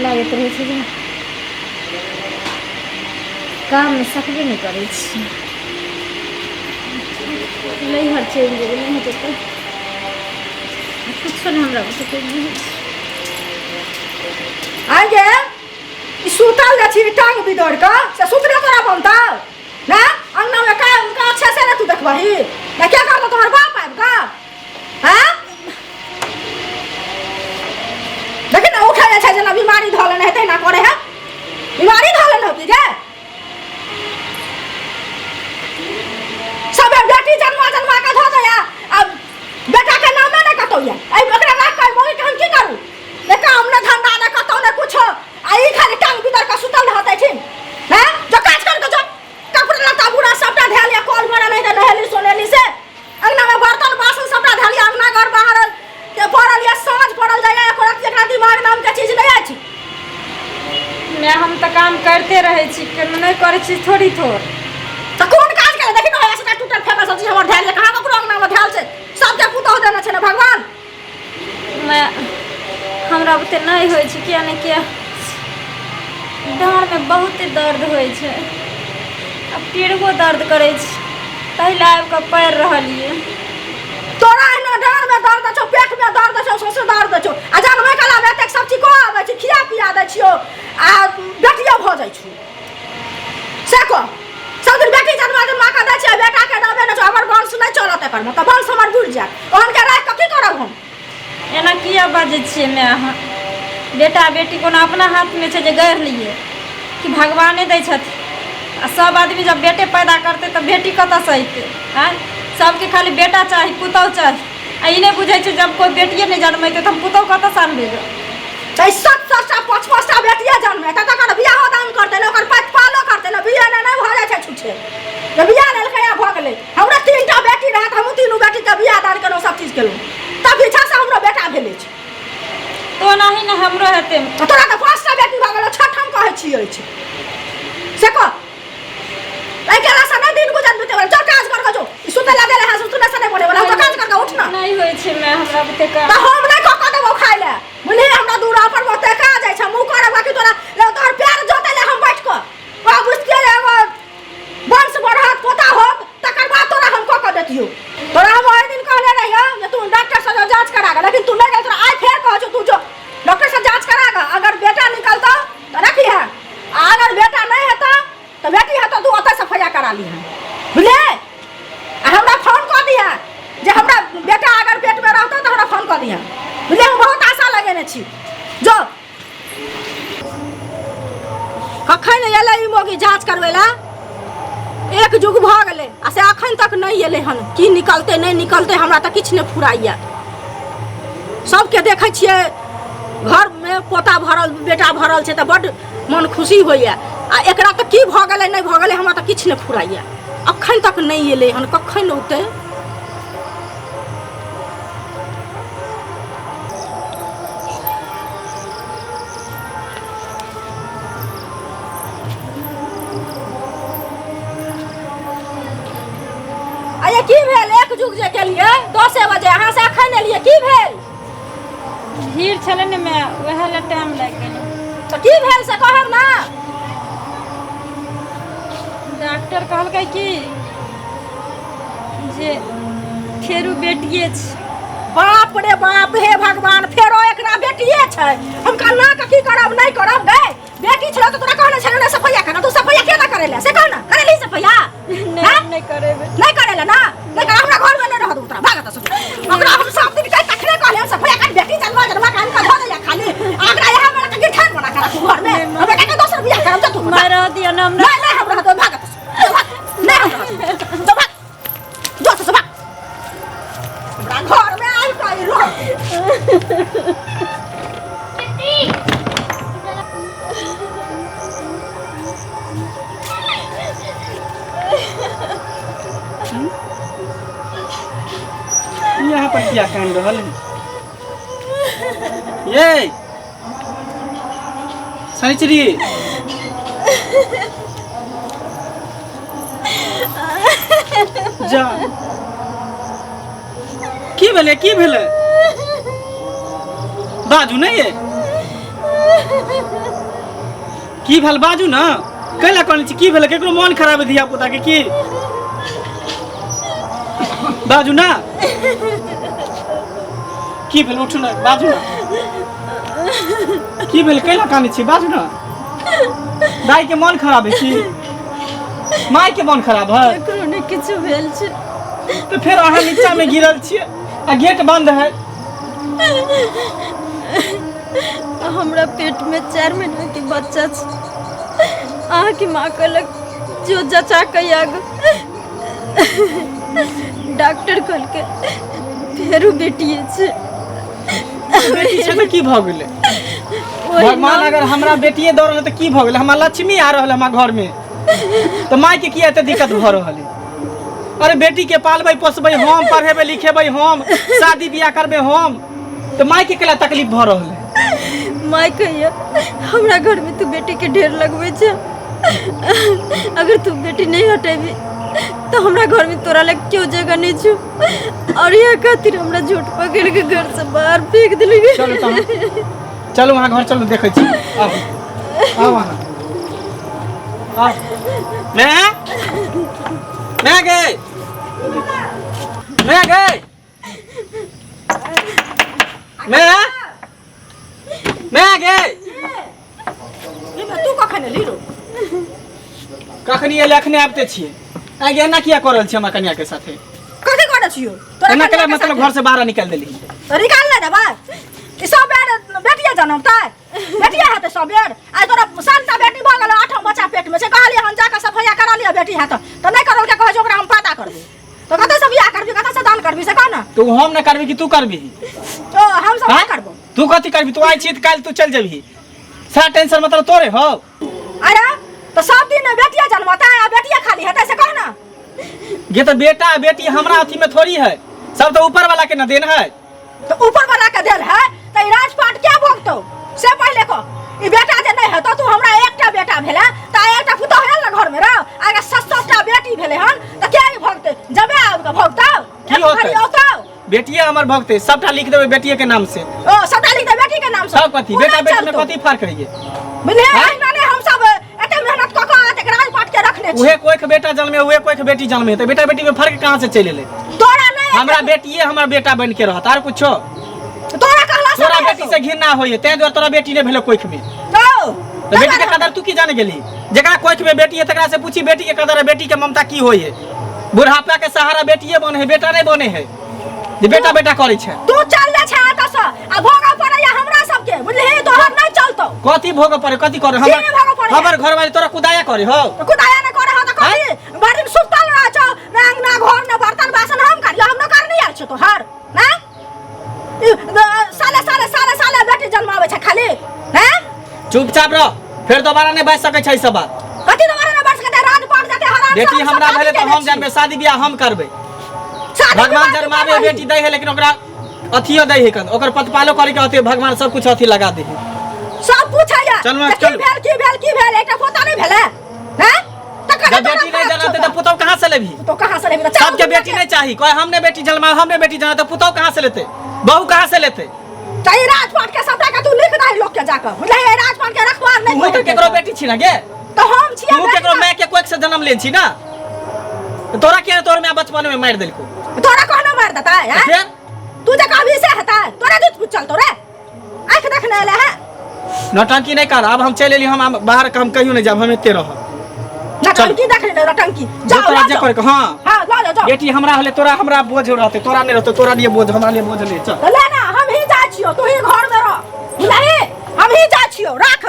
लागत रहे छै काम में सकबे नहीं करे छी नहीं हर चल जेबे नहीं होते तो कुछ नहीं हमरा से आइ गे ई सुतल छी टांग बिदर का से सुतरे तोरा बनता ना अंगना में का उनका अच्छे से ना तू देखबही ना क्या करता तोहर बाप आब का हां देख ना उठा जाय छै जना बीमारी धले न हेतै ना करे है बीमारी धले न होती जे सब बेटी जन्मा जन्मा का धो दया अब बेटा के नाम ना कतो या आई ओकरा ना कर मोई के हम की करू देखा हमने धंधा ना कतो ना कुछ आई खाली टांग भीतर का सुतल रहते छी हैं जो काज कर के जो कपड़ा लता पूरा सबटा धेलिया कॉल बना नहीं त नहेली सोनेली से अंगना में बर्तन बासन सबटा धेलिया अंगना घर बाहर के पड़ल या साँझ पड़ल जाय एक रात एकरा दिमाग नाम के चीज नहीं अछि मैं हम त काम करते रहे छी के नहीं करे छी थोड़ी थोड़ त कोन काज करे देखि न ऐसा टूटल फेंकल सब चीज हमर धेलिया कहां ककरो अंगना में धेल छै सब के पुतौ देना छै ना भगवान मैं हमरा बुते नहीं होय छै किया नहीं किया डाँड़ में बहुत दर्द होय छै अब पेड़ो दर्द करे छै तैला आब के पैर रहलिए तोरा एना डाँड़ में दर्द छौ पेट में दर्द छौ सौंसे दर्द छौ आ जानबे कला में एतेक सब चीज को आबै छै खिया पिया दै छियो आ बेटिया भ जाइ छु से को सब दिन बेटी जन्मा जन्मा का दै छै बेटा के दबे न छौ हमर वंश नहीं चलत एकर में त वंश हमर बुझ जा ओहन के राख के की करब हम एना किया बाजे छिए मैं अहाँ बेटा बेटी को ना अपना हाथ में छै जे गैर लिए कि भगवाने दै छथि आ सब आदमी जब बेटे पैदा करते तो बेटी कत से अइते हैं सबके खाली बेटा चाही पुतौ चाही आ ई नहीं बुझे छै जब कोई बेटिए नहीं जन्मेते तो हम पुतौ कत से आनबे तै 7-7टा 5-5टा बेटिया जन्मे त तकर बियाह दान करते न ओकर पात पालो करते न बियाह नहीं भ जाय छै छुछे जब बियाह लेलकै भ गेलै हमरा 3टा बेटी रहत हम तीनू बेटी के बियाह दान केलो सब चीज केलो तब पीछा से हमरो बेटा भेले छै तो नहीं न हमरो हेते तोरा त 5टा बेटी भ गेलो 6ठम कहै छियै छै से को आई केला से नहीं दिन गुजर देते जो काज कर जो सुते लगे रहे सुते से नहीं बोले वाला जो काज कर उठ ना नहीं होय छै मैं हमरा बुते का त हम नहीं क देबो खाइ ले बुझली हमरा दूरा पर मते का जाय छै मुंह करे बाकी तोरा तोहर पैर जोते ले हम बैठ को आ बुझते एगो वंश बढ़त पोता होत तकर बाद तोरा हम क देतियो तोरा हम ओइ दिन कहले रहियो जे तू डॉक्टर से जांच करा ग लेकिन तू नहीं गई तोरा आई फेर कह जो तू जो डॉक्टर से जांच करा ग अगर बेटा निकलता तो रखी है अगर बेटा नहीं हेता तो बेटी हेता तू ओतै से फया करा ली है बुझले हमरा फोन कर दिया जे हमरा बेटा अगर पेट में रहता तो हमरा फोन कर दिया बुझले हम बहुत आशा लगेने छी जो कखन एलै ई मोगी जांच करबैला एक जुग भ गेलै आ से अखन तक नहीं एलै हन की निकलते नहीं निकलते हमरा त किछ नहीं फुराइया सबके देखै छियै घर में पोता भरल बेटा भरल छै त बड मन खुशी होइया आ एकरा त की भ गेलै नहीं भ गेलै हमरा त किछ नहीं फुराइया अखन तक नहीं एलै हन कखन औतै आये की भेल एक जुग जे केलिए 10 बजे अहाँ से अखन एलिए की भेल भीड़ छले ने मैं वह ले टाइम लग गेल तो की भेल से कहब ना डॉक्टर कहलकै कि जे फेरू बेटिए छै बाप रे बाप हे भगवान फेरो एकरा बेटिए छै हम कन्ना के की करब नहीं करब गए बेटी छलो तो तोरा कहने छलो ना सफैया करना तू सफैया केना करेला से कहना करेली सफैया नहीं करेबे नहीं करेला ना नहीं कर हमरा घर में नहीं रहत उतरा भागत सब हमरा हम सब दिन कह तखने कहले सफैया कर बेटी जन्मा जन्मा कान का धो दे खाली आगरा यहां में के ठान बना कर तू घर में हम बेटा के दोसर बियाह करब तू मार दिया ना हमरा नहीं हमरा तो भागत नहीं हमरा तो भाग जो तो भाग हमरा घर में आई कोई रो यहाँ पर क्या कांड रहल ये सनिचरी जा की भेले बाजू नहीं है की भेल बाजू ना कैला कहने छी की भेल केकरो मन खराब है धिया पुता के की बाजू ना की भेल उठू ना बाजू ना की भेल कैला कहने छी बाजू ना दाई के मन खराब है की माय के मन खराब है केकरो ने किछु भेल छै तो फिर अहाँ नीचा में गिरल छियै आ गेट बंद है हमरा पेट में 4 महीना के बच्चा छै अहाँ की माँ कहलक जो जचा के आग डॉक्टर कहलकै फेरो बेटिए छै बेटी छै तो की भ गेलै भगवान अगर हमरा बेटिए दऽ रहल तऽ की भ गेलै हमरा लक्ष्मी आ रहल हमरा घर में तो माय के किया एते दिक्कत भ रहल है अरे बेटी के पालबै पोसबै हम पढ़ेबै लिखेबै हम शादी बियाह करबै हम तो माय के केला तकलीफ भ रहल है माय कहिया हमरा घर में तू बेटी के ढेर लगबै छै अगर तू बेटी नहीं हटेबी तो हमरा घर में तोरा लग क्यों जगह नहीं छो और ये खातिर हमरा झूठ पकड़ के घर से बाहर फेंक दिली चलो चलो वहाँ घर चलो देखै छी आओ वहाँ मैं गए तू कखन एली रो कखनी एले अखने आबते छियै आगे एना किया करल छी हमरा कन्या के साथे कथी करै छियो एना केला मतलब घर से बाहर निकाल देली तो निकाल ले देबै ई सब बेटिया जनमतै बेटिया हेतै सब बेर आइ तोरा संता बेटी भ गेलै 8 बच्चा पेट में छै कहलिए हम जाके सफैया करा लिया बेटी हेतै तो नहीं करल के कहै छै ओकरा हम पता करबै तो कतै से बियाह करबी कतै से दान करबी से कह ना तू हम न करबी कि तू करबी ओ हम सब नहीं करबो तू कथी करबी तू आई छी त काल तू चल जेबही सा टेंशन मतलब तोरे हो अरे तो सब दिन बेटिया जन्मता है बेटिया खाली हेतै से कह ना ये तो बेटा बेटी हमरा अथी में थोड़ी है सब तो ऊपर वाला के न देन है तो ऊपर वाला के देल है तो राजपाट क्या भोगतो से पहले को ई बेटा जे नहीं है तो तू हमरा एकटा बेटा भेले त एकटा पुतो है ना घर में रह आगे 700टा बेटी भेले हन त क्या ही भोगते जबे आब के भोगतो की होतै बेटिया हमर भोगते सबटा लिख देबे बेटिए के नाम से ओ सबटा लिख दे बेटी के नाम से सब कथी बेटा बेटी में कथी फर्क है ये बुझले एना ने हम सब एते मेहनत क के एते राजपाट के रखने छी उहे कोई के बेटा जन्मे उहे कोई के बेटी जन्मे त बेटा बेटी में फर्क कहां से चले ले तोरा नहीं हमरा बेटिए हमर बेटा बन के रहत आर कुछो तोरा कहला तोरा बेटी से घृणा होय ते द्वारा तोरा बेटी ने भेले कोइख में तो बेटी के कदर तू की जाने गेली जेकरा कोइख में बेटी है तकरा से पूछी बेटी के कदर है बेटी के ममता की होय है बुढ़ापा के सहारा बेटीए बने है बेटा नहीं बने है जे बेटा बेटा करे छै तू चल जा छै आटा से आ भोगा पड़े या हमरा सब के बुझले तोहर नहीं चलतो कथी भोग पड़े कथी करे हमर घर वाली तोरा कुदाया करे हो तो कुदाया न करे हो तो कही बाड़ी में सुतल रह छ ना अंगना घर न बर्तन बासन हम कर हम न करनी आर छ तोहर ना साले बेटी जन्मावे छै खाली हैं चुपचाप रह फिर दोबारा नहीं बाज सकै छै सब बात कथी दोबारा न बाज सकै राज पाट जाते हराम बेटी हमरा भेले तो हम जानबे शादी बियाह हम करबे भगवान जन्मावे बेटी दै है लेकिन ओकरा अथियो दै है कन ओकर पतपालो करे के होते भगवान सब कुछ अथी लगा दे है सब पूछैया चल की भेल एकटा पोता नहीं भेले हैं जब बेटी नहीं जन्मते तो पुतौ कहां से लेबी तो कहां से लेबी सबके बेटी नहीं चाहिए कोई हमने बेटी जन्मा हमने बेटी जन्मा तो पुतौ कहां से लेते बहू कहां से लेते चाहिए राजपाट के सबटा के तू लिख दे लोग के जाकर बुझले ये राजपाट के रखवार नहीं तू तो केकरो बेटी छी ना गे तो हम छियै तू केकरो माय के कोइक से जन्म ले छी ना तोरा के तोर में बचपन में मार देलको तोरा कहना मार देता है फिर तू जे कभी से हता तोरा दूध कुछ चलतो रे आंख देखने ले है नौटंकी नहीं कर अब हम चले एली हम बाहर काम कहियो नहीं जब हम एते रह नटंकी देख ले नटंकी तोरा जे कर हां हां जा बेटी हमरा हले तोरा हमरा बोझ रहते तोरा नहीं रहते तोरा लिए बोझ हमरा लिए बोझ ले चल ले ना हम ही जा छियो तू ही घर में रह बुझले हम ही जा छियो राख